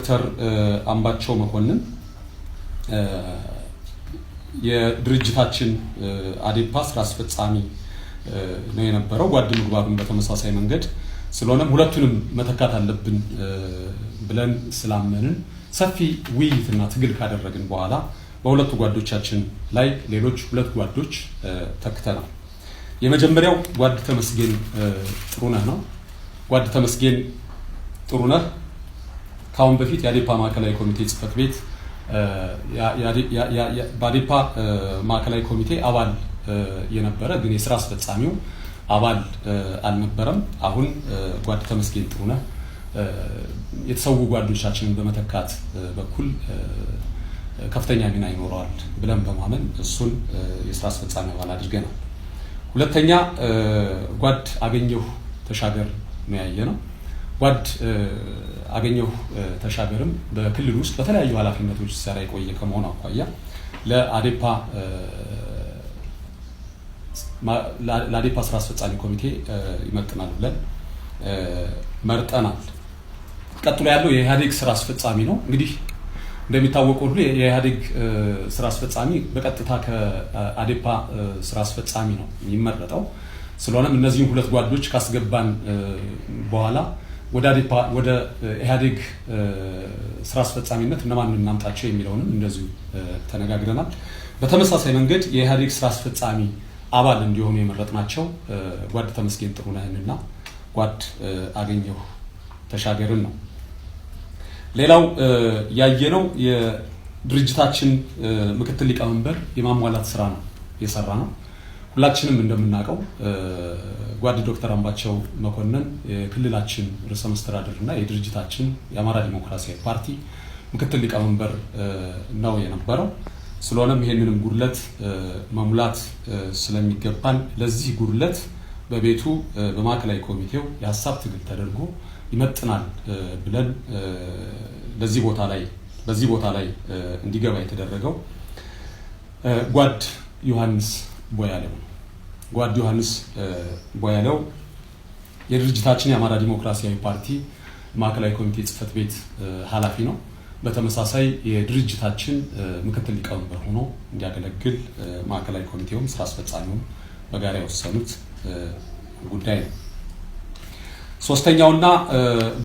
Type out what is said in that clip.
ዶክተር አምባቸው መኮንን የድርጅታችን አዴፓ ስራ አስፈጻሚ ነው የነበረው። ጓድ ምግባሩን በተመሳሳይ መንገድ ስለሆነም ሁለቱንም መተካት አለብን ብለን ስላመንን ሰፊ ውይይትና ትግል ካደረግን በኋላ በሁለቱ ጓዶቻችን ላይ ሌሎች ሁለት ጓዶች ተክተናል። የመጀመሪያው ጓድ ተመስገን ጥሩነህ ነው። ጓድ ተመስገን ጥሩነህ ካሁን በፊት የአዴፓ ማዕከላዊ ኮሚቴ ጽህፈት ቤት በአዴፓ ማዕከላዊ ኮሚቴ አባል የነበረ ግን የስራ አስፈጻሚው አባል አልነበረም። አሁን ጓድ ተመስገን ጥሩነህ የተሰዉ ጓዶቻችንን በመተካት በኩል ከፍተኛ ሚና ይኖረዋል ብለን በማመን እሱን የስራ አስፈጻሚ አባል አድርገናል። ሁለተኛ ጓድ አገኘሁ ተሻገር ነው ያየነው። ጓድ አገኘሁ ተሻገርም በክልል ውስጥ በተለያዩ ኃላፊነቶች ሲሰራ የቆየ ከመሆኑ አኳያ ለአዴፓ ስራ አስፈጻሚ ኮሚቴ ይመጥናል ብለን መርጠናል። ቀጥሎ ያለው የኢህአዴግ ስራ አስፈጻሚ ነው። እንግዲህ እንደሚታወቀው ሁሉ የኢህአዴግ ስራ አስፈጻሚ በቀጥታ ከአዴፓ ስራ አስፈጻሚ ነው የሚመረጠው። ስለሆነም እነዚህን ሁለት ጓዶች ካስገባን በኋላ ወደ ኢህአዴግ ስራ አስፈጻሚነት እነማንን እናምጣቸው የሚለውንም እንደዚሁ ተነጋግረናል። በተመሳሳይ መንገድ የኢህአዴግ ስራ አስፈጻሚ አባል እንዲሆኑ የመረጥናቸው ጓድ ተመስገን ጥሩነህንና ጓድ አገኘሁ ተሻገርን ነው። ሌላው ያየነው የድርጅታችን ምክትል ሊቀመንበር የማሟላት ስራ ነው የሰራ ነው። ሁላችንም እንደምናውቀው ጓድ ዶክተር አምባቸው መኮንን የክልላችን ርዕሰ መስተዳድርና የድርጅታችን የአማራ ዲሞክራሲያዊ ፓርቲ ምክትል ሊቀመንበር ነው የነበረው። ስለሆነም ይሄንንም ጉድለት መሙላት ስለሚገባን ለዚህ ጉድለት በቤቱ በማዕከላዊ ኮሚቴው የሀሳብ ትግል ተደርጎ ይመጥናል ብለን በዚህ ቦታ ላይ እንዲገባ የተደረገው ጓድ ዮሐንስ ቦያለው ነው። ጓድ ዮሐንስ ቦያለው የድርጅታችን የአማራ ዲሞክራሲያዊ ፓርቲ ማዕከላዊ ኮሚቴ ጽህፈት ቤት ኃላፊ ነው። በተመሳሳይ የድርጅታችን ምክትል ሊቀመንበር ሆኖ እንዲያገለግል ማዕከላዊ ኮሚቴውም ስራ አስፈጻሚውም በጋራ የወሰኑት ጉዳይ ነው። ሶስተኛውና